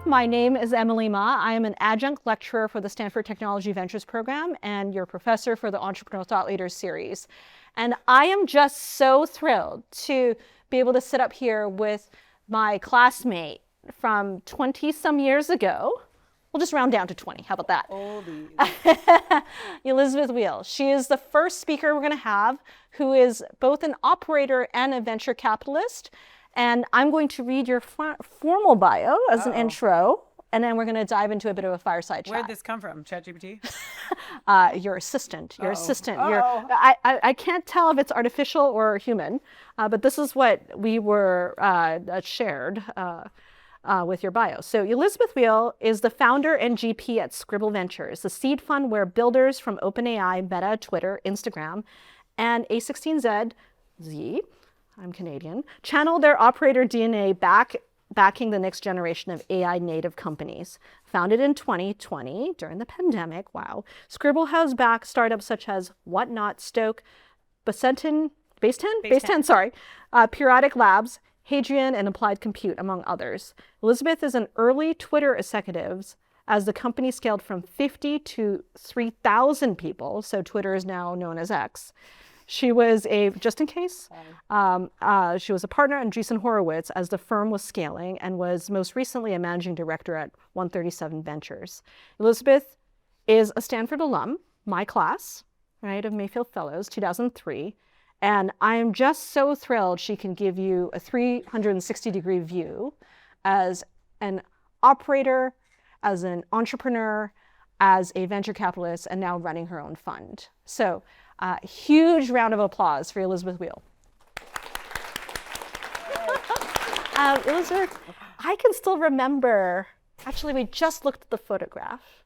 my name is Emily Ma. I am an adjunct lecturer for the Stanford Technology Ventures Program and your professor for the Entrepreneurial Thought Leaders series. And I am just so thrilled to be able to sit up here with my classmate from 20 some years ago. We'll just round down to 20. How about that? Oldies. Elizabeth Weil. She is the first speaker we're going to have who is both an operator and a venture capitalist. And I'm going to read your formal bio as an intro, and then we're going to dive into a bit of a fireside chat. Where'd this come from? ChatGPT? Your assistant. Your assistant. I can't tell if it's artificial or human, but this is what we were shared with your bio. So Elizabeth Weil is the founder and GP at Scribble Ventures, the seed fund where builders from OpenAI, Meta, Twitter, Instagram, and A16Z, I'm Canadian, channel their operator DNA backing the next generation of AI native companies. Founded in 2020 during the pandemic, wow, Scribble has backed startups such as Whatnot, Stoke, Base 10, Periodic Labs, Hadrian, and Applied Compute, among others. Elizabeth is an early Twitter executive as the company scaled from 50 to 3,000 people, so Twitter is now known as X. She was she was a partner in Andreessen Horowitz as the firm was scaling and was most recently a managing director at 137 Ventures. Elizabeth is a Stanford alum, my class, right, of Mayfield Fellows, 2003. And I'm just so thrilled she can give you a 360-degree view as an operator, as an entrepreneur, as a venture capitalist, and now running her own fund. So huge round of applause for Elizabeth Weil. Elizabeth, I can still remember, actually we just looked at the photograph.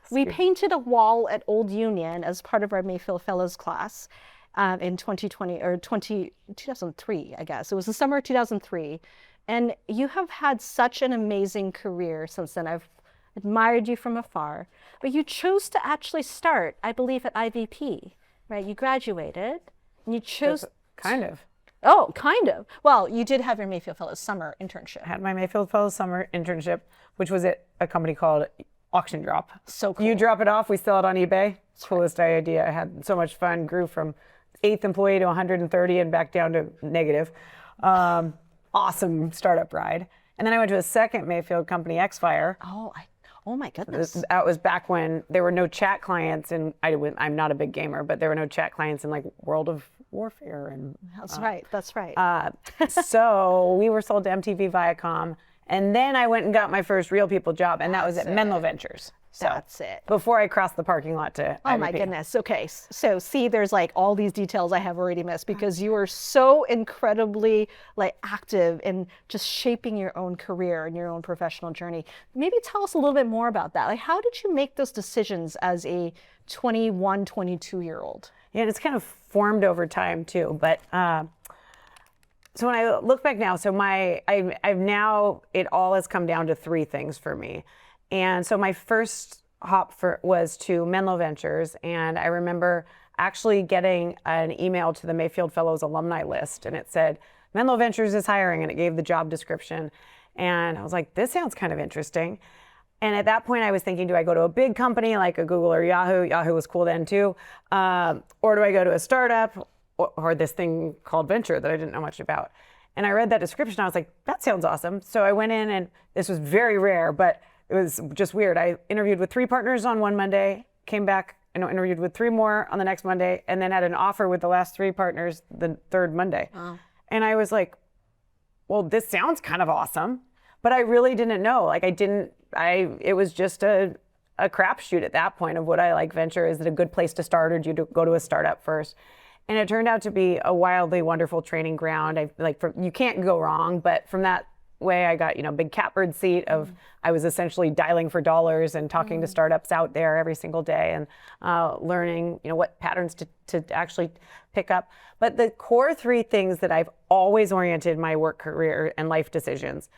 We painted a wall at Old Union as part of our Mayfield Fellows class. In 2003, I guess. It was the summer of 2003. And you have had such an amazing career since then. I've admired you from afar. But you chose to actually start, I believe, at IVP, right? You graduated and you chose... Kind of. Oh, kind of. Well, you did have your Mayfield Fellows summer internship. I had my Mayfield Fellows summer internship, which was at a company called Auction Drop. So cool. You drop it off, we sell it on eBay. Coolest idea. I had so much fun, grew from 8th employee to 130 and back down to negative. Awesome startup ride. And then I went to a second Mayfield company, Xfire. Oh my goodness. That was back when there were no chat clients, and I'm not a big gamer, but there were no chat clients in like World of Warfare. And That's right. so we were sold to MTV Viacom. And then I went and got my first Real People job, and that was at Menlo Ventures. So That's it. Before I crossed the parking lot to Oh my goodness. Okay. So see, there's like all these details I have already missed because you are so incredibly like active in just shaping your own career and your own professional journey. Maybe tell us a little bit more about that. Like, how did you make those decisions as a 21, 22-year-old? Yeah, it's kind of formed over time too. But so when I look back now, so it all has come down to three things for me. And so my first hop was to Menlo Ventures, and I remember actually getting an email to the Mayfield Fellows alumni list, and it said, Menlo Ventures is hiring, and it gave the job description. And I was like, this sounds kind of interesting. And at that point I was thinking, do I go to a big company like a Google or Yahoo? Yahoo was cool then too. Or do I go to a startup or this thing called venture that I didn't know much about? And I read that description, I was like, that sounds awesome. So I went in, and this was very rare, but it was just weird. I interviewed with 3 partners on one Monday, came back and interviewed with 3 more on the next Monday, and then had an offer with the last 3 partners the third Monday. Wow. And I was like, well, this sounds kind of awesome, but I really didn't know. Like it was just a crapshoot at that point of would I like venture? Is it a good place to start, or do you go to a startup first? And it turned out to be a wildly wonderful training ground. You can't go wrong, but from that way I got, big catbird seat of, I was essentially dialing for dollars and talking to startups out there every single day and learning, what patterns to actually pick up. But the core 3 things that I've always oriented my work career and life decisions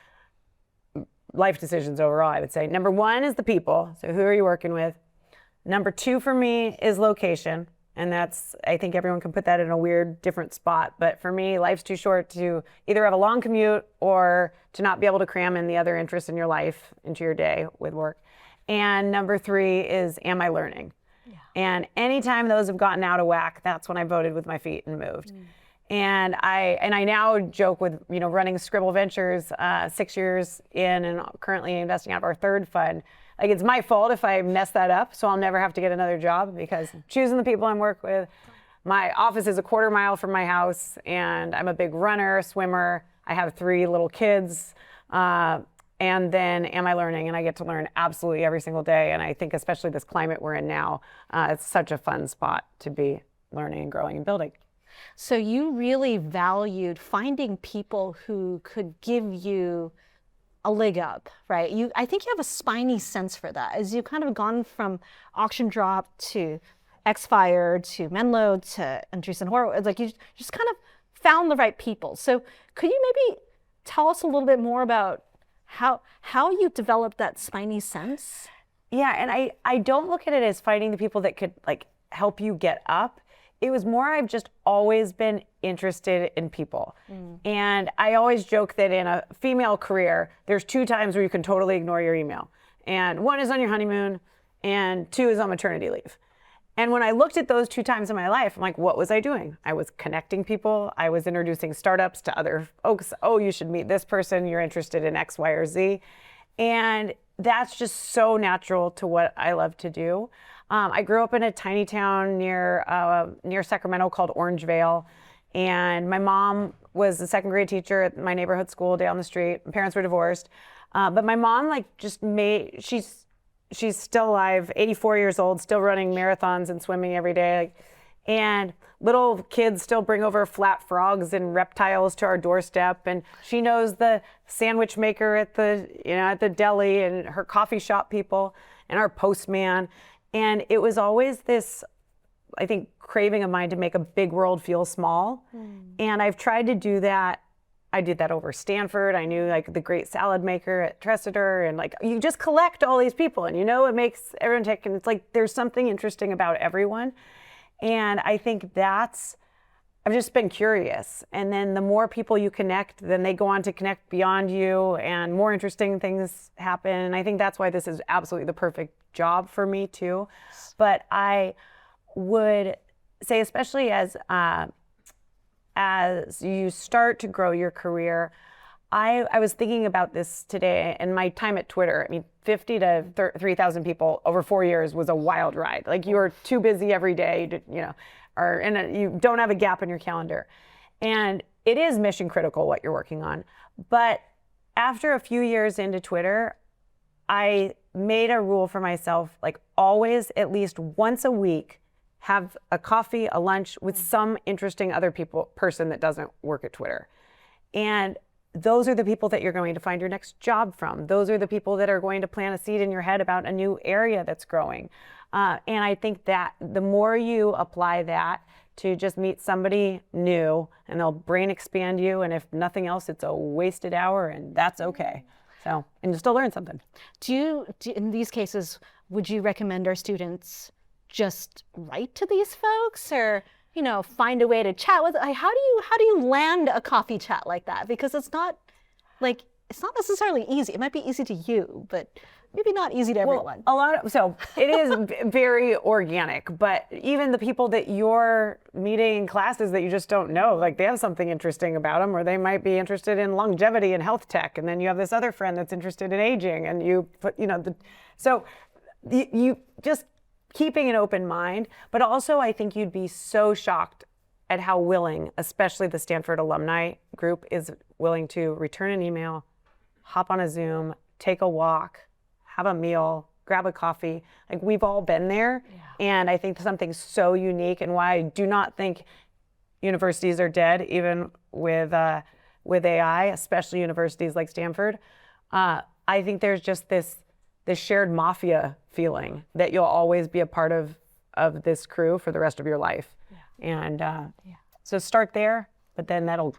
overall, I would say. Number 1 is the people. So who are you working with? Number 2 for me is location. And I think everyone can put that in a weird, different spot. But for me, life's too short to either have a long commute or to not be able to cram in the other interests in your life into your day with work. And number 3 is, am I learning? Yeah. And anytime those have gotten out of whack, that's when I voted with my feet and moved. And I now joke with, running Scribble Ventures 6 years in and currently investing out of our 3rd fund. Like, it's my fault if I mess that up, so I'll never have to get another job, because choosing the people I work with, my office is a quarter mile from my house, and I'm a big runner, swimmer. I have 3 little kids. And then am I learning? And I get to learn absolutely every single day. And I think especially this climate we're in now, it's such a fun spot to be learning and growing and building. So you really valued finding people who could give you a leg up, right? I think you have a spiny sense for that, as you've kind of gone from Auction Drop to Xfire to Menlo to Andreessen Horowitz. Like, you just kind of found the right people. So could you maybe tell us a little bit more about how you developed that spiny sense? Yeah, and I don't look at it as finding the people that could like help you get up. It was more, I've just always been interested in people. And I always joke that in a female career, there's 2 times where you can totally ignore your email. And 1 is on your honeymoon, and 2 is on maternity leave. And when I looked at those 2 times in my life, I'm like, what was I doing? I was connecting people. I was introducing startups to other folks. Oh, you should meet this person. You're interested in X, Y, or Z. And that's just so natural to what I love to do. I grew up in a tiny town near Sacramento called Orangevale, and my mom was a 2nd grade teacher at my neighborhood school down the street. My parents were divorced, but my mom she's still alive, 84 years old, still running marathons and swimming every day, and little kids still bring over flat frogs and reptiles to our doorstep, and she knows the sandwich maker at the deli, and her coffee shop people, and our postman. And it was always this, I think, craving of mine to make a big world feel small. And I've tried to do that. I did that over Stanford. I knew like the great salad maker at Tressiter, and like, you just collect all these people, and it makes everyone tick, and it's like there's something interesting about everyone. And I think I've just been curious. And then the more people you connect, then they go on to connect beyond you, and more interesting things happen. And I think that's why this is absolutely the perfect job for me too. But I would say, especially as you start to grow your career, I was thinking about this today and my time at Twitter. I mean, 50 to 3,000 people over 4 years was a wild ride. Like, you are too busy every day, you don't have a gap in your calendar. And it is mission critical what you're working on. But after a few years into Twitter, I made a rule for myself, like, always at least once a week have a coffee, a lunch with some interesting other person that doesn't work at Twitter. And those are the people that you're going to find your next job from. Those are the people that are going to plant a seed in your head about a new area that's growing. And I think that the more you apply that to just meet somebody new, and they'll brain expand you, and if nothing else, it's a wasted hour, and that's okay. So, and you still learn something. In these cases, would you recommend our students just write to these folks, or find a way to chat with? Like, how do you land a coffee chat like that? Because it's not necessarily easy. It might be easy to you, but maybe not easy to everyone. So it is very organic, but even the people that you're meeting in classes that you just don't know, like, they have something interesting about them, or they might be interested in longevity and health tech, and then you have this other friend that's interested in aging, and you put, so you just keeping an open mind. But also, I think you'd be so shocked at how willing, especially the Stanford alumni group, is willing to return an email, hop on a Zoom, take a walk, have a meal, grab a coffee. Like, we've all been there. Yeah. And I think something so unique, and why I do not think universities are dead, even with AI, especially universities like Stanford. I think there's just this shared mafia feeling that you'll always be a part of this crew for the rest of your life. Yeah. And so start there, but then that'll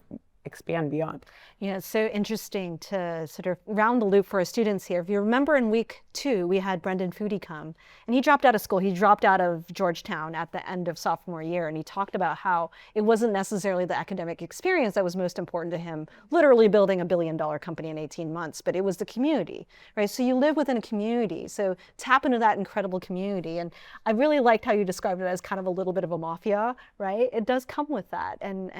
expand beyond. Yeah, it's so interesting to sort of round the loop for our students here. If you remember in week 2, we had Brendan Foodie come, and he dropped out of school. He dropped out of Georgetown at the end of sophomore year, and he talked about how it wasn't necessarily the academic experience that was most important to him, literally building a $1 billion company in 18 months, but it was the community, right? So you live within a community, so tap into that incredible community. And I really liked how you described it as kind of a little bit of a mafia, right? It does come with that, and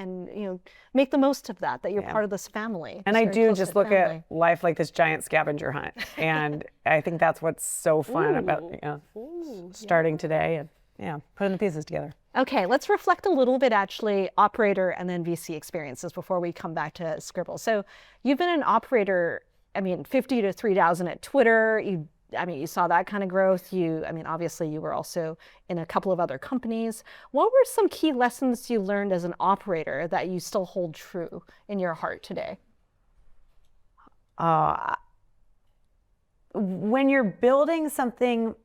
make the most of that you're part of this family. And I do just look at life like this giant scavenger hunt. And I think that's what's so fun about starting today and putting the pieces together. Okay, let's reflect a little bit actually operator and then VC experiences before we come back to Scribble. So you've been an operator, 50 to 3,000 at Twitter. You saw that kind of growth. Obviously you were also in a couple of other companies. What were some key lessons you learned as an operator that you still hold true in your heart today? When you're building something,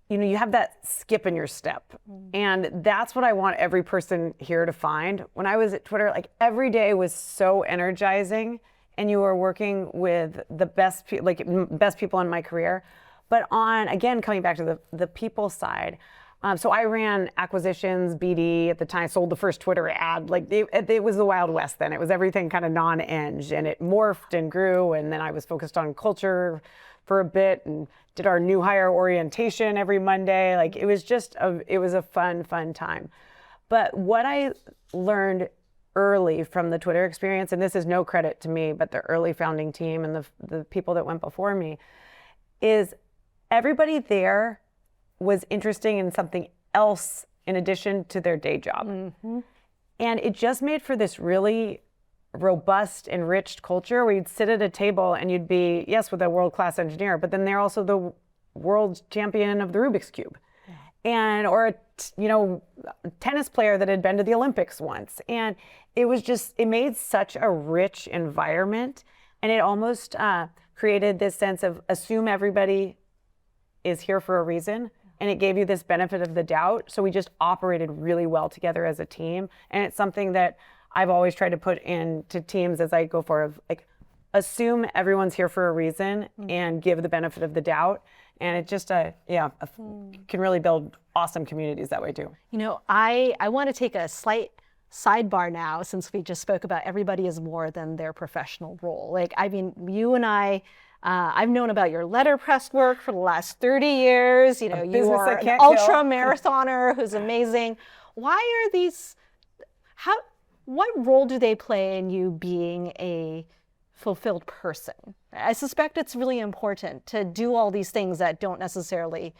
you have that skip in your step. And that's what I want every person here to find. When I was at Twitter, like every day was so energizing. And you were working with the best people in my career. But again, coming back to the people side, so I ran acquisitions, BD at the time, sold the first Twitter ad. It was the Wild West then. It was everything kind of non-eng, and it morphed and grew. And then I was focused on culture for a bit and did our new hire orientation every Monday. It was a fun time. But what I learned early from the Twitter experience, and this is no credit to me, but the early founding team and the people that went before me, is everybody there was interesting in something else in addition to their day job. Mm-hmm. And it just made for this really robust, enriched culture where you'd sit at a table and you'd be, yes, with a world-class engineer, but then they're also the world champion of the Rubik's Cube. Or a tennis player that had been to the Olympics once. And it made such a rich environment, and it almost created this sense of assume everybody is here for a reason. And it gave you this benefit of the doubt. So we just operated really well together as a team. And it's something that I've always tried to put into teams as I go forward, assume everyone's here for a reason and give the benefit of the doubt. And it just, can really build awesome communities that way too. I want to take a slight sidebar now, since we just spoke about everybody is more than their professional role. You and I've known about your letterpress work for the last 30 years. You are an ultra marathoner who's amazing. What role do they play in you being a fulfilled person? I suspect it's really important to do all these things that don't necessarily,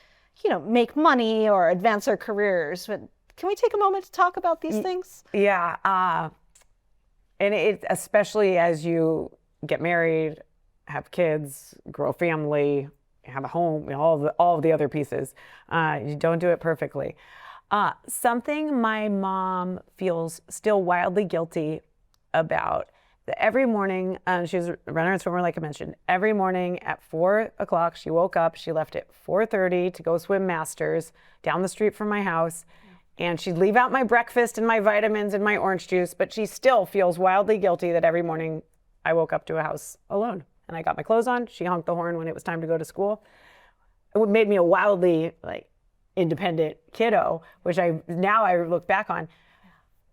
make money or advance our careers. But can we take a moment to talk about these things? Yeah. And it, especially as you get married, have kids, grow a family, have a home, all of the other pieces, you don't do it perfectly. Something my mom feels still wildly guilty about. Every morning, she was a runner and swimmer, like I mentioned. Every morning at 4 o'clock, she woke up. She left at 4:30 to go swim Masters down the street from my house. And she'd leave out my breakfast and my vitamins and my orange juice, but she still feels wildly guilty that every morning I woke up to a house alone. And I got my clothes on. She honked the horn when it was time to go to school. It made me a wildly independent kiddo, which I look back on.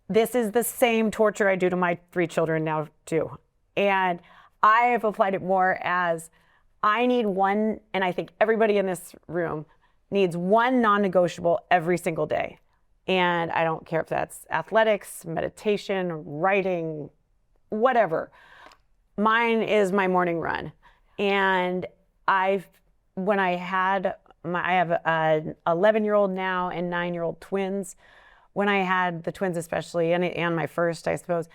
This is the same torture I do to my 3 children now too. And I have applied it more as I need one, and I think everybody in this room needs one non-negotiable every single day. And I don't care if that's athletics, meditation, writing, whatever. Mine is my morning run. And I have an 11-year-old now and 9-year-old twins. When I had the twins especially, and my first, I suppose,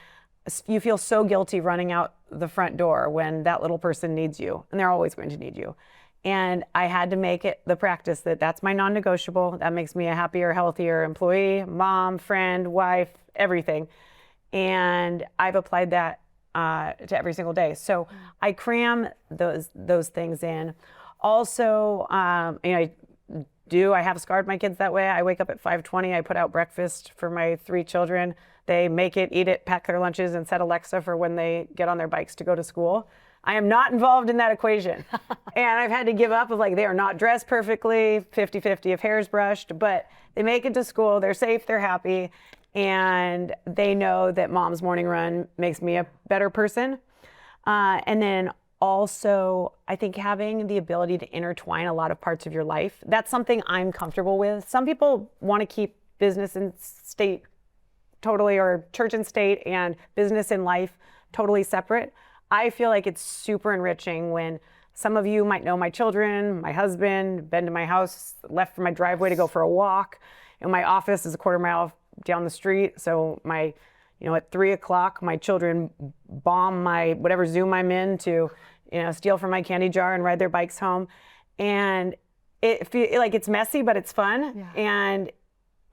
you feel so guilty running out the front door when that little person needs you, and they're always going to need you. And I had to make it the practice that's my non-negotiable. That makes me a happier, healthier employee, mom, friend, wife, everything. And I've applied that to every single day. So I cram those things in. Also, I have scarred my kids that way. I wake up at 5:20. I put out breakfast for my 3 children. They make it, eat it, pack their lunches, and set Alexa for when they get on their bikes to go to school. I am not involved in that equation. And I've had to give up of like, they are not dressed perfectly, 50-50 if hair's brushed, but they make it to school, they're safe, they're happy, and they know that mom's morning run makes me a better person. And then also, I think having the ability to intertwine a lot of parts of your life, that's something I'm comfortable with. Some people want to keep business and state totally, or church and state and business and life totally separate. I feel like it's super enriching when some of you might know my children, my husband, been to my house, left from my driveway to go for a walk. And my office is a quarter mile down the street. So at 3:00, my children bomb my whatever Zoom I'm in to, steal from my candy jar and ride their bikes home. And it feels like it's messy, but it's fun. Yeah. And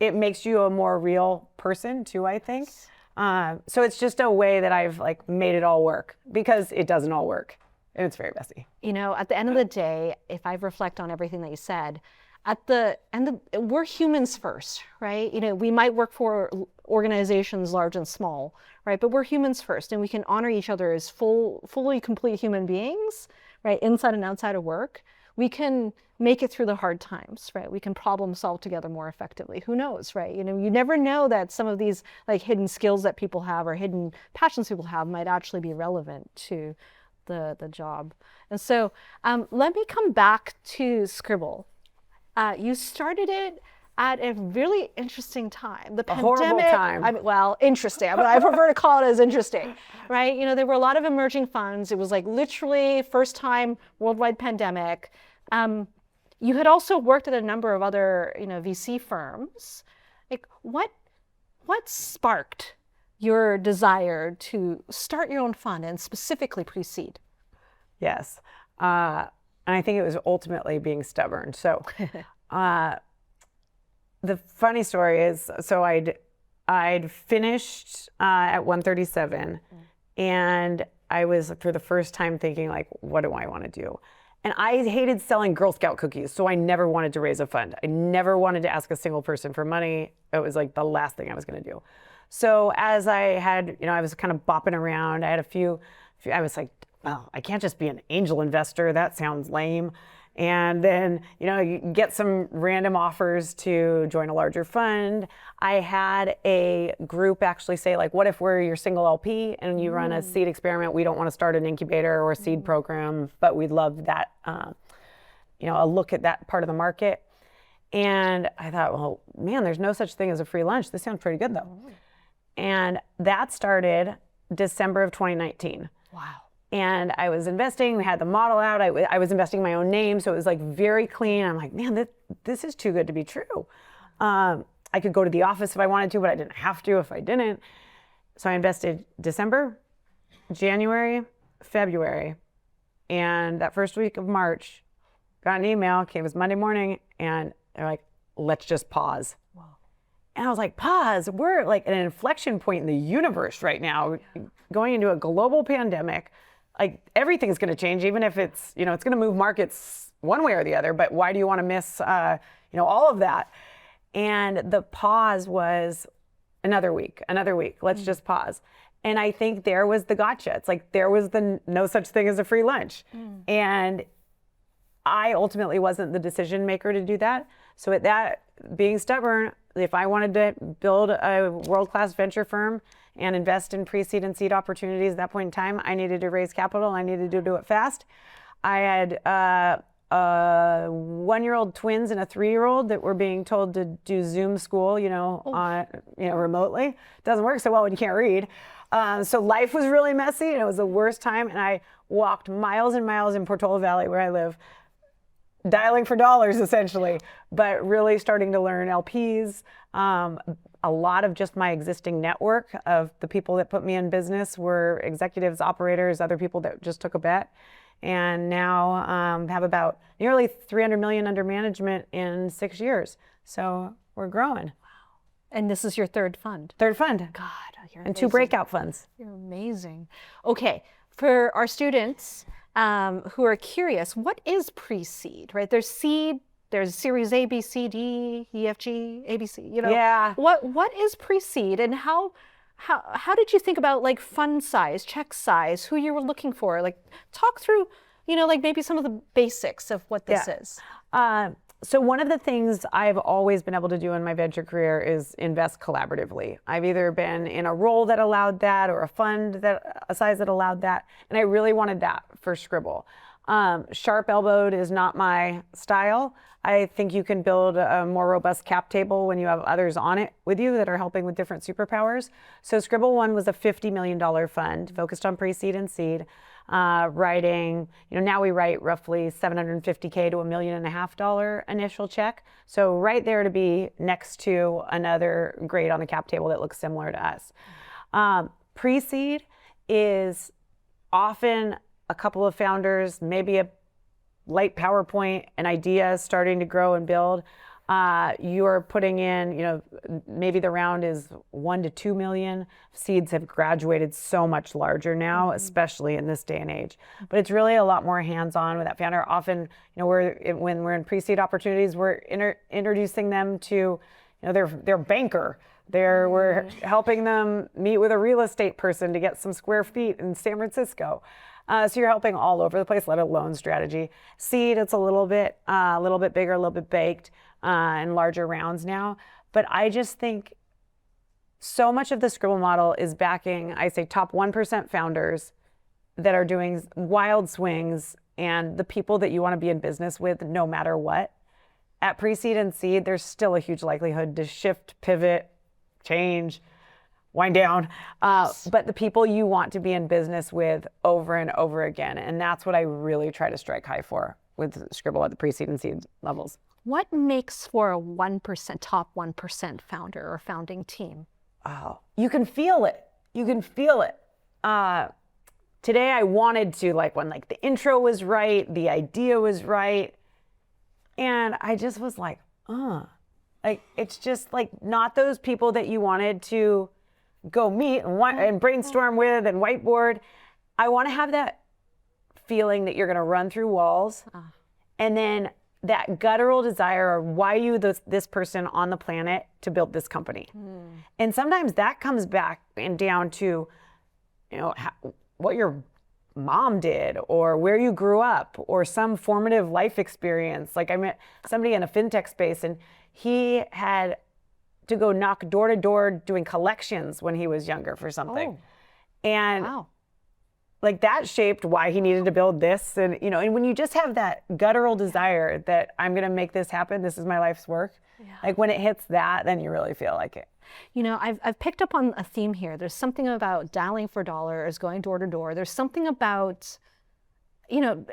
it makes you a more real person too, I think. So it's just a way that I've made it all work, because it doesn't all work and it's very messy. At the end of the day, if I reflect on everything that you said, at the end, we're humans first, right? We might work for organizations large and small, right? But we're humans first, and we can honor each other as fully complete human beings, right? Inside and outside of work. We can make it through the hard times, right? We can problem solve together more effectively. Who knows, right? You never know that some of these hidden skills that people have or hidden passions people have might actually be relevant to the job. And so let me come back to Scribble. You started it at a really interesting time. The pandemic, horrible time. Interesting. I prefer to call it as interesting, right? There were a lot of emerging funds. It was literally first time worldwide pandemic. You had also worked at a number of other, VC firms. What sparked your desire to start your own fund and specifically pre-seed? Yes. And I think it was ultimately being stubborn. So the funny story is, so I'd finished at 137, and I was for the first time thinking what do I want to do? And I hated selling Girl Scout cookies, so I never wanted to raise a fund. I never wanted to ask a single person for money. It was the last thing I was going to do. So as I had, I was kind of bopping around. I had a few I was like, well, I can't just be an angel investor. That sounds lame. And then, you get some random offers to join a larger fund. I had a group actually say, what if we're your single LP and you run a seed experiment? We don't want to start an incubator or a seed program, but we'd love that, a look at that part of the market. And I thought, well, man, there's no such thing as a free lunch. This sounds pretty good, though. And that started December of 2019. Wow. And I was investing, we had the model out, I was investing my own name, so it was very clean. I'm like, man, this is too good to be true. I could go to the office if I wanted to, but I didn't have to if I didn't. So I invested December, January, February, and that first week of March, got an email, it was Monday morning, and they're like, let's just pause. Wow. And I was like, pause? We're at an inflection point in the universe right now, going into a global pandemic. Everything's going to change, even if it's, it's going to move markets one way or the other, but why do you want to miss, all of that? And the pause was another week, let's just pause. And I think there was the gotcha. It's there was the no such thing as a free lunch. And I ultimately wasn't the decision maker to do that. So at that, being stubborn, if I wanted to build a world-class venture firm and invest in pre-seed and seed opportunities at that point in time, I needed to raise capital. I needed to do it fast. I had 1-year-old twins and a 3-year-old that were being told to do Zoom school, remotely. Doesn't work so well when you can't read. So life was really messy, and it was the worst time. And I walked miles and miles in Portola Valley, where I live, dialing for dollars essentially, but really starting to learn LPs. A lot of just my existing network of the people that put me in business were executives, operators, other people that just took a bet. And now have about nearly 300 million under management in 6 years. So we're growing. Wow. And this is your third fund? Third fund. God, you're amazing. And 2 breakout funds. You're amazing. Okay, for our students who are curious, what is pre-seed, right? There's seed, there's series A, B, C, D, E, F, G, A, B, C, Yeah. What is pre-seed, and how how did you think about like fund size, check size, who you were looking for? Like talk through, like maybe some of the basics of what this is. So one of the things I've always been able to do in my venture career is invest collaboratively. I've either been in a role that allowed that or a size that allowed that. And I really wanted that for Scribble. Sharp-elbowed is not my style. I think you can build a more robust cap table when you have others on it with you that are helping with different superpowers. So Scribble One was a $50 million fund focused on pre-seed and seed. Writing, now we write roughly $750K to $1.5 million initial check. So right there to be next to another grade on the cap table that looks similar to us. Pre-seed is often a couple of founders, maybe a light PowerPoint, an idea starting to grow and build. You're putting in, maybe the round is 1 to 2 million. Seeds have graduated so much larger now, especially in this day and age. But it's really a lot more hands-on with that founder. Often, when we're in pre-seed opportunities, we're introducing them to, their banker. We're helping them meet with a real estate person to get some square feet in San Francisco. So you're helping all over the place, let alone strategy. Seed, it's a little bit bigger, a little bit baked. And larger rounds now. But I just think so much of the Scribble model is backing, I say, top 1% founders that are doing wild swings and the people that you want to be in business with no matter what. At pre-seed and seed, there's still a huge likelihood to shift, pivot, change, wind down. But the people you want to be in business with over and over again. And that's what I really try to strike high for with Scribble at the pre-seed and seed levels. What makes for a 1%, top 1% founder or founding team? Oh, you can feel it. You can feel it. Today I wanted to, when the intro was right, the idea was right. And I just was it's just not those people that you wanted to go meet and brainstorm with and whiteboard. I want to have that feeling that you're going to run through walls and then that guttural desire of why you this person on the planet to build this company. And sometimes that comes back and down to, what your mom did or where you grew up or some formative life experience. I met somebody in a fintech space and he had to go knock door to door doing collections when he was younger for something. And wow. That shaped why he needed to build this. And, and when you just have that guttural desire that I'm going to make this happen, this is my life's work. Yeah. When it hits that, then you really feel like it. I've picked up on a theme here. There's something about dialing for dollars, going door to door. There's something about,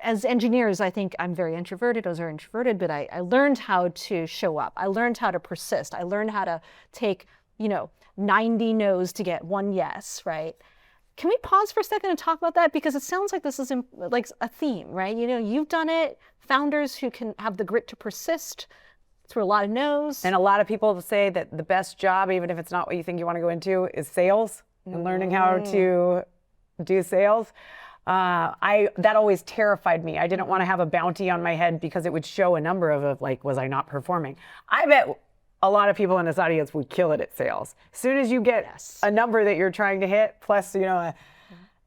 as engineers, I think I'm very introverted. I was very introverted, but I learned how to show up. I learned how to persist. I learned how to take, 90 no's to get one yes, right? Can we pause for a second and talk about that? Because it sounds like this is like a theme, right? You've done it. Founders who can have the grit to persist through a lot of no's. And a lot of people say that the best job, even if it's not what you think you want to go into, is sales and learning how to do sales. That always terrified me. I didn't want to have a bounty on my head because it would show a number of was I not performing? I bet a lot of people in this audience would kill it at sales. As soon as you get a number that you're trying to hit, plus an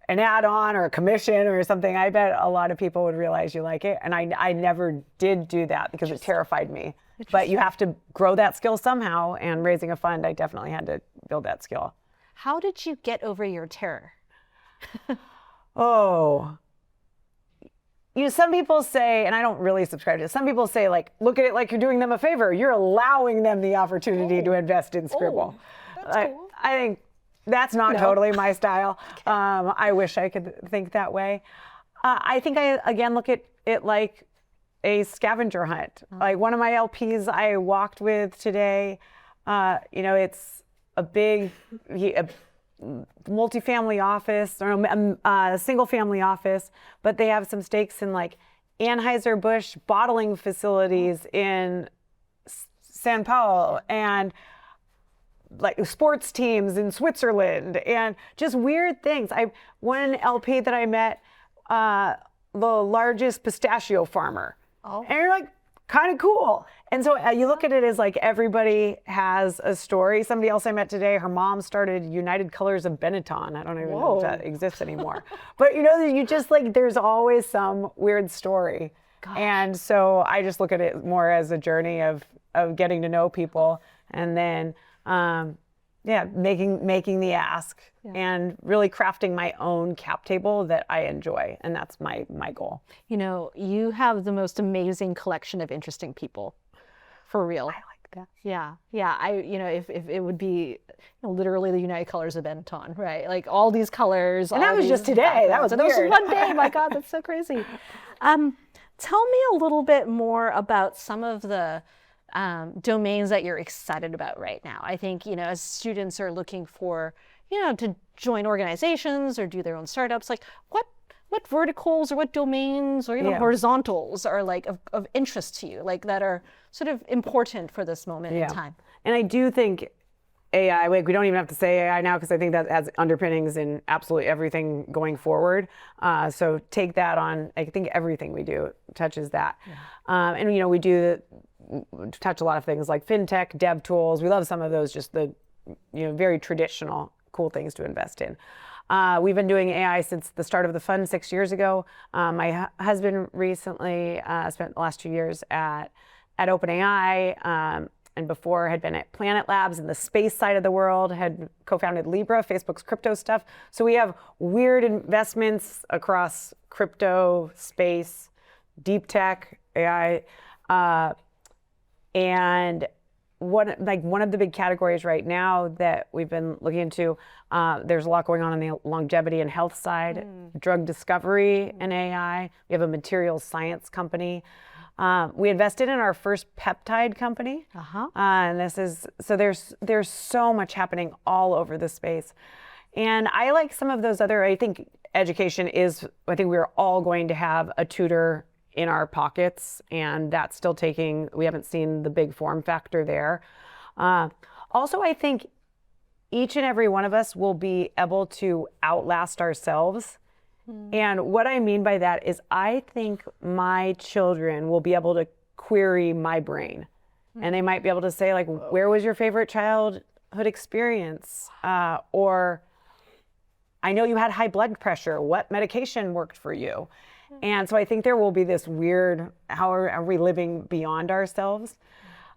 add-on or a commission or something, I bet a lot of people would realize you like it. And I never did do that because it terrified me. But you have to grow that skill somehow. And raising a fund, I definitely had to build that skill. How did you get over your terror? Some people say, and I don't really subscribe to this, some people say, look at it like you're doing them a favor. You're allowing them the opportunity to invest in Scribble. That's cool. I think that's not totally my style. Okay. I wish I could think that way. I think I, again, look at it like a scavenger hunt. One of my LPs I walked with today, it's a big, multi-family office or a single family office, but they have some stakes in Anheuser-Busch bottling facilities in San Paulo and sports teams in Switzerland and just weird things. One LP that I met, the largest pistachio farmer. And you're like, kind of cool. And so you look at it as like everybody has a story. Somebody else I met today, her mom started United Colors of Benetton. I don't even know if that exists anymore. But you just like, there's always some weird story. Gosh. And so I just look at it more as a journey of getting to know people, and then making the ask, and really crafting my own cap table that I enjoy. And that's my goal. You have the most amazing collection of interesting people, for real. I like that. Yeah. If it would be literally the United Colors of Benetton, right? Like all these colors. And that was just today. That was weird. That was one day. My God, that's so crazy. Tell me a little bit more about some of the domains that you're excited about right now. I think, as students are looking for, to join organizations or do their own startups, like what verticals or what domains or even horizontals are like of interest to you, like that are sort of important for this moment in time? And I do think AI, we don't even have to say AI now, because I think that has underpinnings in absolutely everything going forward. So take that on. I think everything we do touches that. And we do touch a lot of things like fintech, dev tools. We love some of those, just the very traditional cool things to invest in. We've been doing AI since the start of the fund 6 years ago. My husband recently spent the last 2 years at OpenAI, and before had been at Planet Labs in the space side of the world, had co-founded Libra, Facebook's crypto stuff. So we have weird investments across crypto, space, deep tech, AI, and one of the big categories right now that we've been looking into, there's a lot going on the longevity and health side, drug discovery and AI. We have a materials science company. We invested in our first peptide company, and there's so much happening all over the space. And I like some of those other. I think education is. I think we're all going to have a tutor in our pockets, and that's still taking. We haven't seen the big form factor there. Also, I think each and every one of us will be able to outlast ourselves. And what I mean by that is I think my children will be able to query my brain. And they might be able to say, like, where was your favorite childhood experience? Or I know you had high blood pressure. What medication worked for you? And so I think there will be this weird, how are we living beyond ourselves?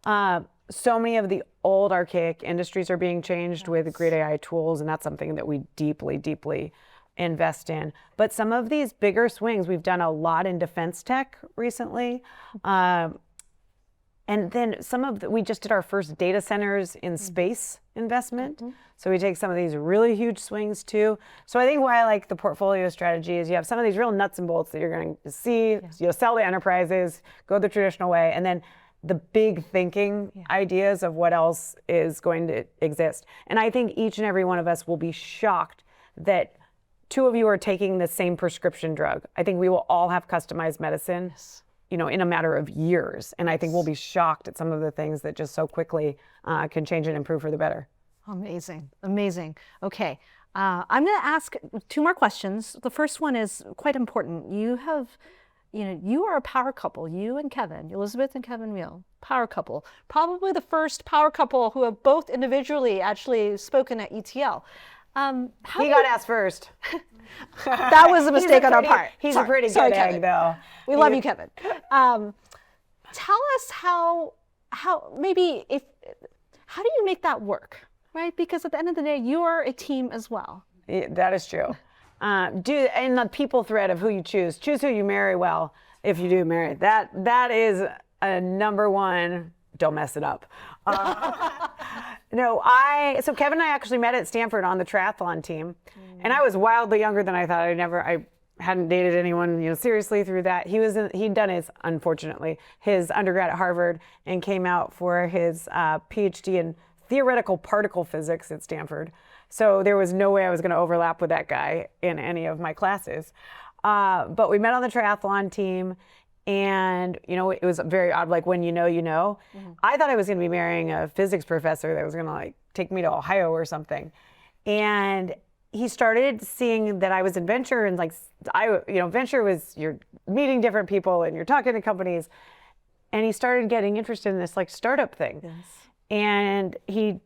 So many of the old archaic industries are being changed with great AI tools, and that's something that we deeply, deeply invest in. But some of these bigger swings, we've done a lot in defense tech recently. And then we just did our first data centers in space investment. So we take some of these really huge swings too. So I think why I like the portfolio strategy is you have some of these real nuts and bolts that you're going to see, you'll sell to enterprises, go the traditional way, and then the big thinking ideas of what else is going to exist. And I think each and every one of us will be shocked that 2 of you are taking the same prescription drug. I think we will all have customized medicine, in a matter of years. And I think we'll be shocked at some of the things that just so quickly can change and improve for the better. Amazing. Okay. I'm going to ask 2 more questions. The first one is quite important. You are a power couple, you and Kevin, Elizabeth and Kevin Weil, power couple. Probably the first power couple who have both individually actually spoken at ETL. He got asked first. That was a mistake on our part. He's a pretty good egg, though. We love you, Kevin. Tell us how do you make that work, right? Because at the end of the day, you're a team as well. Yeah, that is true. In the people thread of who you choose who you marry well, if you do marry. That is a number one. Don't mess it up. So Kevin and I actually met at Stanford on the triathlon team, and I was wildly younger than I thought. I hadn't dated anyone, seriously through that. He'd done unfortunately, his undergrad at Harvard and came out for his PhD in theoretical particle physics at Stanford. So there was no way I was going to overlap with that guy in any of my classes. But we met on the triathlon team. And, it was very odd, like when you know. I thought I was going to be marrying a physics professor that was going to take me to Ohio or something. And he started seeing that I was in venture, and venture was you're meeting different people and you're talking to companies. and he started getting interested in this like startup thing. Yes. And he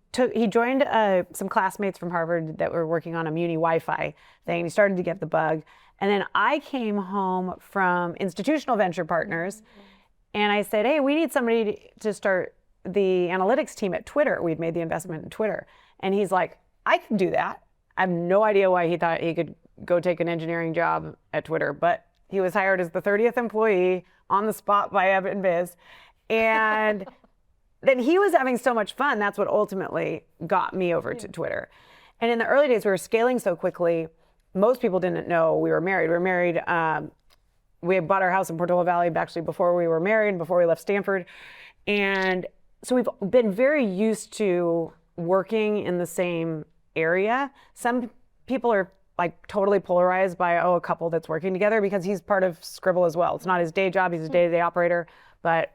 joined some classmates from Harvard that were working on a Muni Wi-Fi thing. He started to get the bug. And then I came home from Institutional Venture Partners, and I said, hey, we need somebody to start the analytics team at Twitter. We'd made the investment in Twitter. And he's like, I can do that. I have no idea why he thought he could go take an engineering job at Twitter, but he was hired as the 30th employee on the spot by Evan Biz. And then he was having so much fun. That's what ultimately got me over to Twitter. And in the early days, we were scaling so quickly. Most people didn't know we were married. We were married. We had bought our house in Portola Valley actually before we were married and before we left Stanford. And so we've been very used to working in the same area. Some people are like totally polarized by, a couple that's working together, because he's part of Scribble as well. It's not his day job. He's a day-to-day operator, but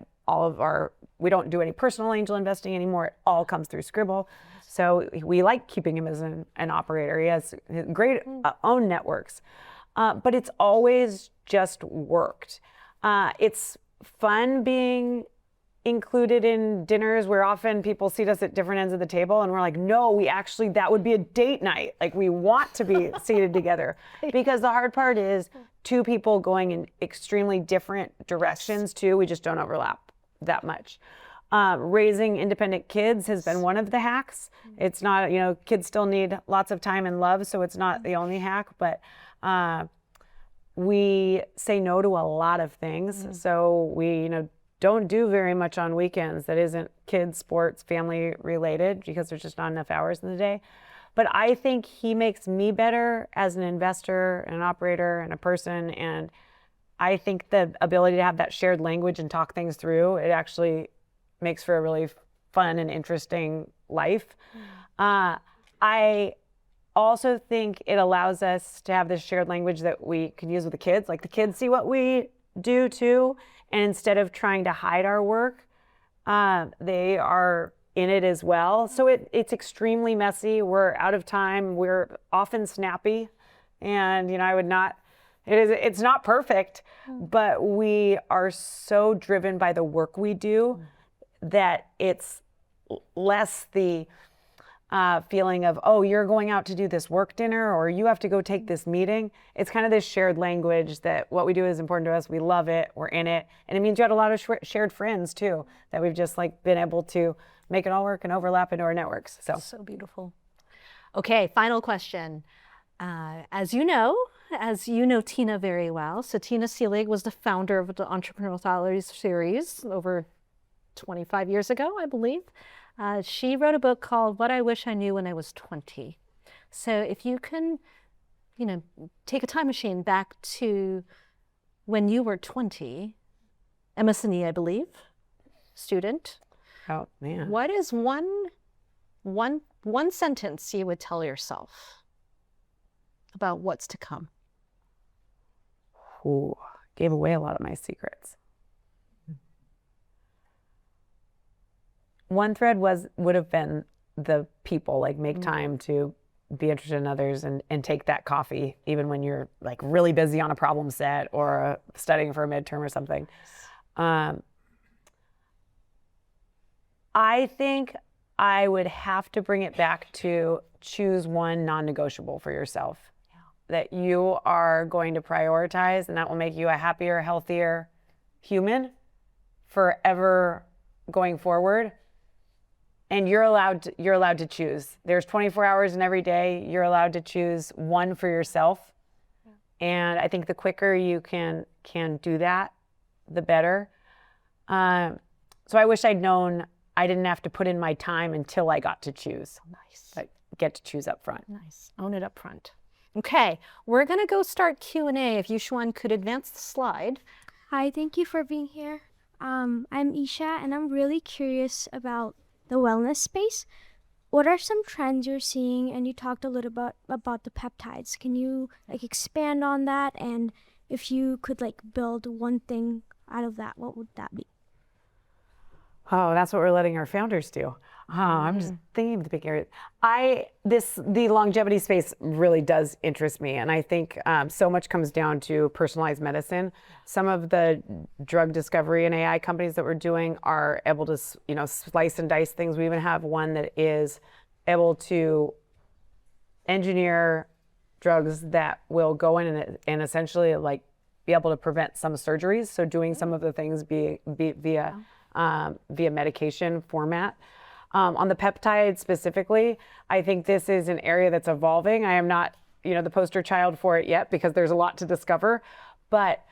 we don't do any personal angel investing anymore. It all comes through Scribble. So we like keeping him as an operator. He has great own networks, but it's always just worked. It's fun being included in dinners where often people seat us at different ends of the table, and we're like, no, that would be a date night. Like, we want to be seated together, because the hard part is two people going in extremely different directions too. We just don't overlap that much. Raising independent kids has been one of the hacks. It's not, kids still need lots of time and love, so it's not the only hack, but we say no to a lot of things. So we, don't do very much on weekends that isn't kids, sports, family related, because there's just not enough hours in the day. But I think he makes me better as an investor and an operator and a person. And I think the ability to have that shared language and talk things through, it actually makes for a really fun and interesting life. I also think it allows us to have this shared language that we can use with the kids. Like, the kids see what we do too. And instead of trying to hide our work, they are in it as well. So it's extremely messy. We're out of time. We're often snappy. And, it's not perfect, but we are so driven by the work we do that it's less the feeling of, you're going out to do this work dinner, or you have to go take this meeting. It's kind of this shared language that what we do is important to us. We love it. We're in it. And it means you had a lot of shared friends too, that we've just been able to make it all work and overlap into our networks. So beautiful. Okay, final question. As you know Tina very well. So Tina Seelig was the founder of the Entrepreneurial Thought Leaders series over 25 years ago, I believe. She wrote a book called What I Wish I Knew When I Was 20. So if you can, take a time machine back to when you were 20, MSNE, I believe, student. Oh, man. What is one sentence you would tell yourself about what's to come? Ooh, gave away a lot of my secrets. One thread would have been the people, make time to be interested in others and take that coffee, even when you're really busy on a problem set or studying for a midterm or something. I think I would have to bring it back to choose one non-negotiable for yourself that you are going to prioritize, and that will make you a happier, healthier human forever going forward. And you're allowed to choose. There's 24 hours in every day. You're allowed to choose one for yourself. And I think the quicker you can do that, the better. So I wish I'd known I didn't have to put in my time until I got to choose. Nice. I get to choose up front. Nice. Own it up front. Okay, we're gonna go start Q&A. If Yushuan could advance the slide. Hi, thank you for being here. I'm Isha, and I'm really curious about the wellness space. What are some trends you're seeing? And you talked a little bit about the peptides. Can you expand on that? And if you could build one thing out of that, what would that be? Oh, that's what we're letting our founders do. I'm just thinking of the big areas. The longevity space really does interest me, and I think so much comes down to personalized medicine. Some of the drug discovery and AI companies that we're doing are able to, slice and dice things. We even have one that is able to engineer drugs that will go in and essentially like be able to prevent some surgeries. So doing some of the things via medication format. On the peptide specifically, I think this is an area that's evolving. I am not, the poster child for it yet because there's a lot to discover, but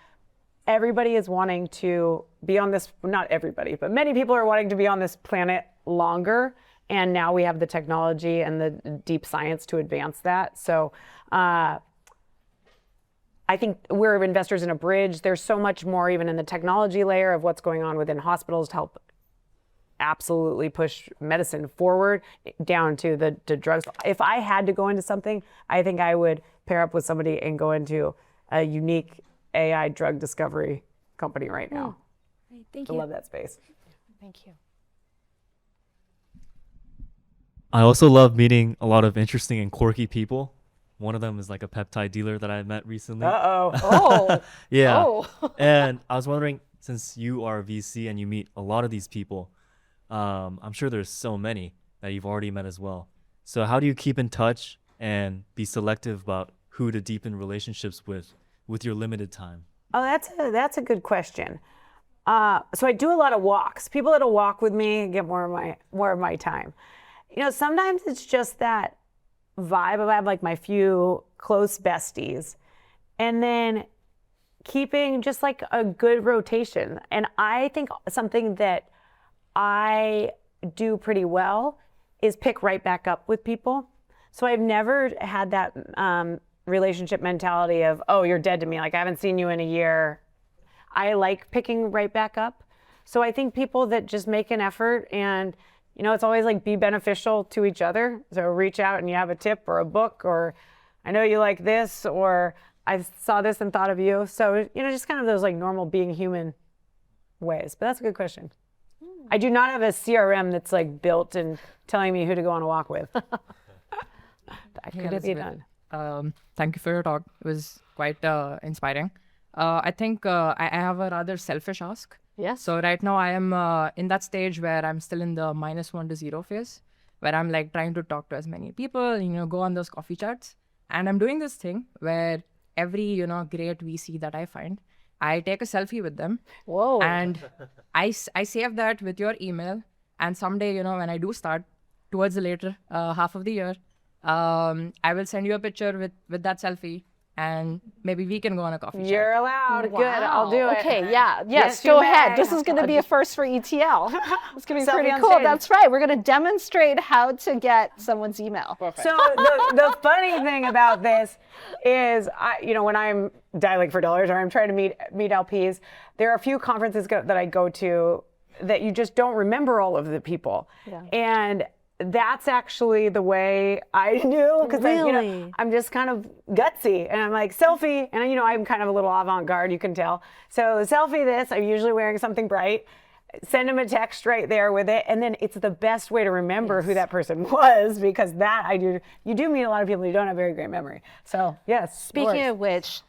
everybody is wanting to be on this, not everybody, but many people are wanting to be on this planet longer. And now we have the technology and the deep science to advance that. So I think we're investors in a bridge. There's so much more even in the technology layer of what's going on within hospitals to help absolutely push medicine forward down to the drugs. If I had to go into something, I think I would pair up with somebody and go into a unique AI drug discovery company right now. Great, thank I you. love that space. Thank you. I also love meeting a lot of interesting and quirky people. One of them is like a peptide dealer that I met recently. Oh. Yeah. Oh. And I was wondering, since you are a VC and you meet a lot of these people, I'm sure there's so many that you've already met as well. So how do you keep in touch and be selective about who to deepen relationships with your limited time? Oh, that's a good question. So I do a lot of walks. People that'll walk with me get more of my time. Sometimes it's just that vibe of I have like my few close besties, and then keeping just like a good rotation. And I think something that I do pretty well is pick right back up with people. So I've never had that relationship mentality of, oh, you're dead to me. Like I haven't seen you in a year. I like picking right back up. So I think people that just make an effort and, it's always like be beneficial to each other. So reach out and you have a tip or a book or I know you like this or I saw this and thought of you. So, just kind of those like normal being human ways. But that's a good question. I do not have a CRM that's like built and telling me who to go on a walk with. That could be done. Thank you for your talk. It was quite inspiring. I think I have a rather selfish ask. Yes. So right now I am in that stage where I'm still in the -1 to 0 phase, where I'm like trying to talk to as many people, go on those coffee chats. And I'm doing this thing where every, great VC that I find, I take a selfie with them. Whoa. And I save that with your email. And someday, when I do start towards the later half of the year, I will send you a picture with that selfie. And maybe we can go on a coffee chat. You're allowed. Wow. Good. I'll do it. Okay, yeah. Yes, you go may. ahead. This is going to be a first for ETL. It's going to be Selfie pretty on cool. stage. That's right. We're going to demonstrate how to get someone's email. So the funny thing about this is, when I'm dialing for dollars or I'm trying to meet LPs, there are a few conferences that I go to that you just don't remember all of the people. Yeah. And that's actually the way I do because Really? I'm just kind of gutsy and I'm like selfie and I'm kind of a little avant-garde, you can tell. So selfie this, I'm usually wearing something bright. Send them a text right there with it, and then it's the best way to remember who that person was because that I do. You do meet a lot of people who don't have very great memory. So yes. Speaking of which,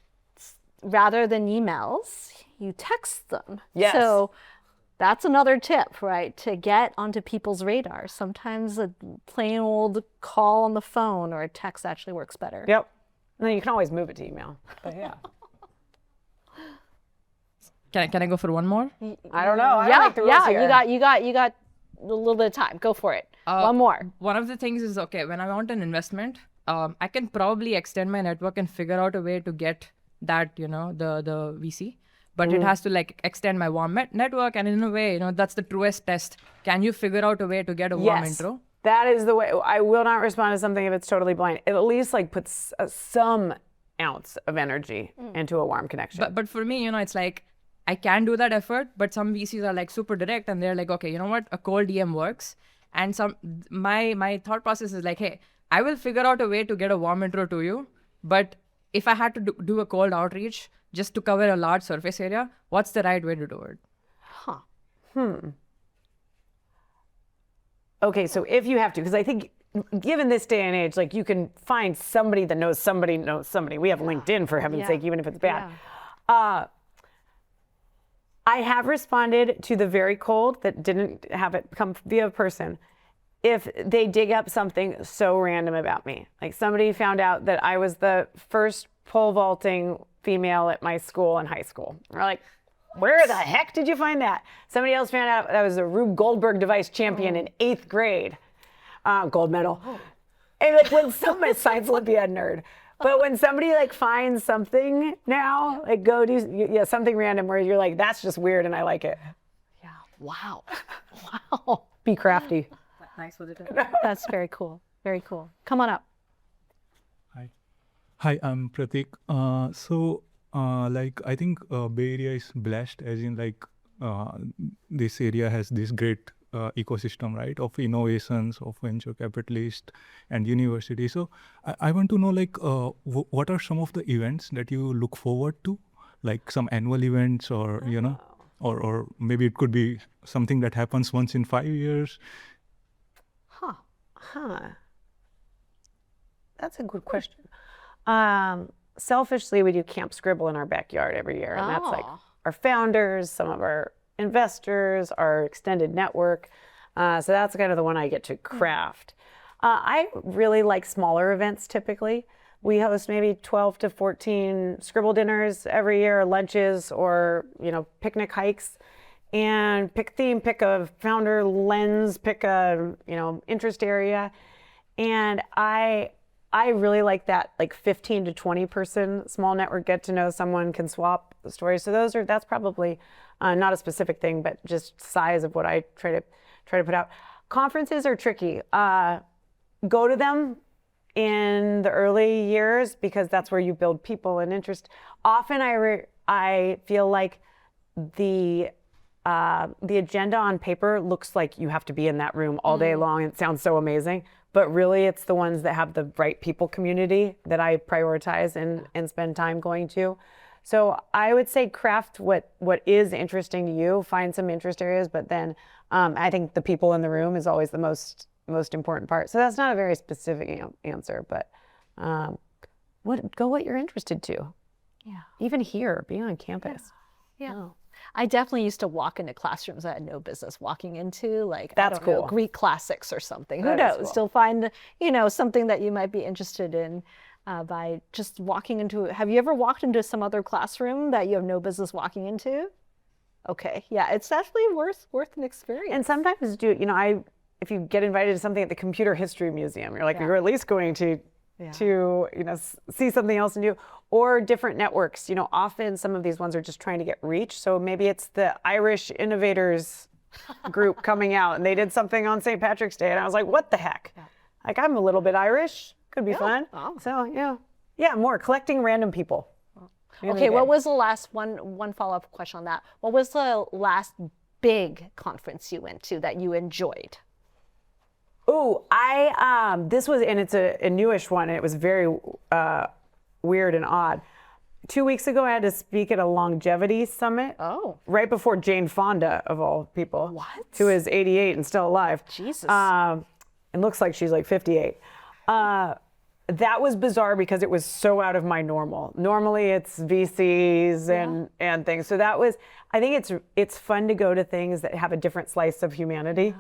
rather than emails, you text them. Yes. So that's another tip, right? To get onto people's radars. Sometimes a plain old call on the phone or a text actually works better. Yep. And then you can always move it to email. But yeah. Can I go for one more? I don't know. I don't like the rules here. You got a little bit of time. Go for it. One more. One of the things is, when I want an investment, I can probably extend my network and figure out a way to get that, the VC. But it has to extend my warm network. And in a way, that's the truest test. Can you figure out a way to get a warm intro? That is the way. I will not respond to something if it's totally blind. It at least puts some ounce of energy into a warm connection. But for me, it's I can do that effort, but some VCs are super direct and they're like, okay, you know what? A cold DM works. And my thought process is hey, I will figure out a way to get a warm intro to you. But if I had to do a cold outreach just to cover a large surface area, what's the right way to do it? Okay, so if you have to, because I think given this day and age, like you can find somebody that knows somebody knows somebody. We have LinkedIn, for heaven's sake, even if it's bad. I have responded to the very cold that didn't have it come via a person if they dig up something so random about me. Like somebody found out that I was the first pole vaulting female at my school in high school. We're like, where the heck did you find that? Somebody else found out that I was a Rube Goldberg device champion in 8th grade. Gold medal. And like when somebody, science Olympiad nerd. But when somebody like finds something now, like go do something random where you're like, that's just weird and I like it. Yeah. Wow. Wow. Be crafty. Nice with it. That's very cool. Very cool. Come on up. Hi, I'm Pratik. Like I think Bay Area is blessed, as in like this area has this great ecosystem, right, of innovations, of venture capitalists and university. So I want to know, like, what are some of the events that you look forward to, like some annual events, or you know, or maybe it could be something that happens once in 5 years. That's a good question. Selfishly, we do Camp Scribble in our backyard every year, and that's like our founders, some of our investors, our extended network. So that's kind of the one I get to craft. I really like smaller events typically. We host maybe 12 to 14 Scribble dinners every year, lunches, or picnic hikes. And pick theme, pick a founder lens, pick a interest area. And I really like that, like 15 to 20 person small network, get to know someone, can swap stories. So that's probably not a specific thing, but just size of what I try to put out. Conferences are tricky. Go to them in the early years because that's where you build people and interest. Often I feel like the agenda on paper looks like you have to be in that room all day long. It sounds so amazing, but really it's the ones that have the right people community that I prioritize and spend time going to. So I would say craft what is interesting to you, find some interest areas, but then I think the people in the room is always the most important part. So that's not a very specific answer, but what you're interested to. Yeah. Even here, being on campus. Yeah. Oh. I definitely used to walk into classrooms I had no business walking into, like that's cool. Greek classics or something. That Who knows? Cool. You'll find something that you might be interested in by just walking into. Have you ever walked into some other classroom that you have no business walking into? Okay, yeah, it's definitely worth an experience. And sometimes if you get invited to something at the Computer History Museum, you're like you're at least going to see something else new, or different networks. Often some of these ones are just trying to get reach. So maybe it's the Irish Innovators group coming out and they did something on St. Patrick's Day. And I was like, what the heck? Yeah. Like, I'm a little bit Irish. Could be fun. Oh. So more collecting random people. Okay, what was the last one follow-up question on that? What was the last big conference you went to that you enjoyed? Oh, this was, and it's a newish one, and it was very weird and odd. 2 weeks ago, I had to speak at a longevity summit. Oh. Right before Jane Fonda, of all people. What? Who is 88 and still alive. Jesus. It looks like she's like 58. That was bizarre because it was so out of my normal. Normally it's VCs and things. So I think it's fun to go to things that have a different slice of humanity.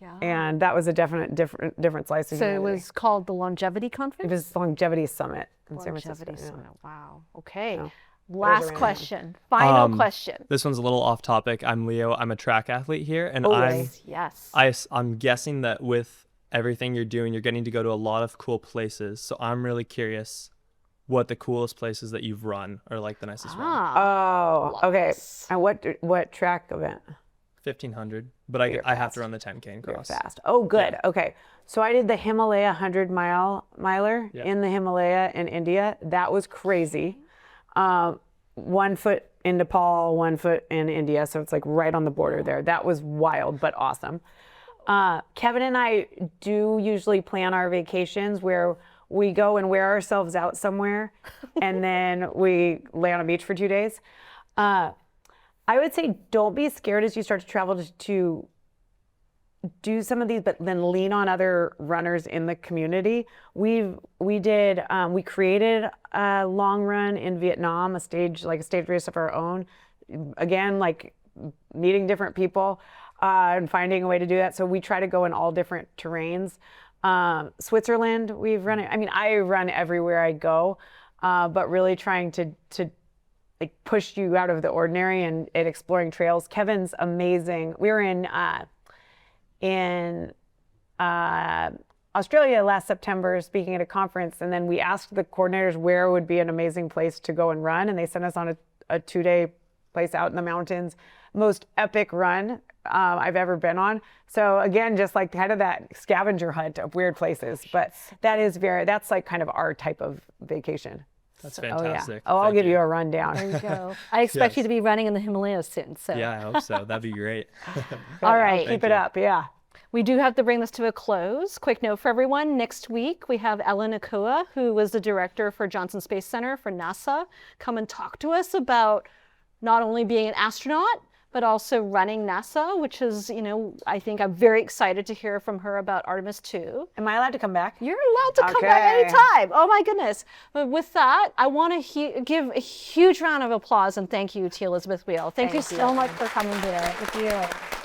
Yeah. And that was a different slice of humanity. So it was called the Longevity Conference? It was Longevity Summit in San Longevity Francisco. Summit. Wow. Okay. So, last question. Final question. This one's a little off topic. I'm Leo. I'm a track athlete here, and I'm guessing that with everything you're doing, you're getting to go to a lot of cool places. So I'm really curious what the coolest places that you've run are, like the nicest one. Oh, okay. This. And what track event? 1500, but I have to run the 10K and cross. You're fast. Oh, good. Yeah. Okay. So I did the Himalaya 100-miler in the Himalaya in India. That was crazy. 1 foot in Nepal, 1 foot in India. So it's like right on the border there. That was wild, but awesome. Kevin and I do usually plan our vacations where we go and wear ourselves out somewhere and then we lay on a beach for 2 days. I would say don't be scared as you start to travel to do some of these, but then lean on other runners in the community. We created a long run in Vietnam, a stage race of our own. Again, like meeting different people and finding a way to do that. So we try to go in all different terrains. Switzerland, we've run it. I mean, I run everywhere I go, but really trying to like push you out of the ordinary and exploring trails. Kevin's amazing. We were in Australia last September speaking at a conference, and then we asked the coordinators where would be an amazing place to go and run, and they sent us on a 2-day place out in the mountains. Most epic run I've ever been on. So again, just like kind of that scavenger hunt of weird places, but that's like kind of our type of vacation. That's fantastic. Oh, I'll give you a rundown. There you go. I expect you to be running in the Himalayas soon. So yeah, I hope so. That'd be great. All right. Keep it up. Yeah. We do have to bring this to a close. Quick note for everyone. Next week, we have Ellen Akua, who was the director for Johnson Space Center for NASA, come and talk to us about not only being an astronaut, but also running NASA, which is, I think I'm very excited to hear from her about Artemis 2. Am I allowed to come back? You're allowed to come back anytime. Oh my goodness. But with that, I want to give a huge round of applause and thank you to Elizabeth Weil. Thank you so much for coming here. Thank you.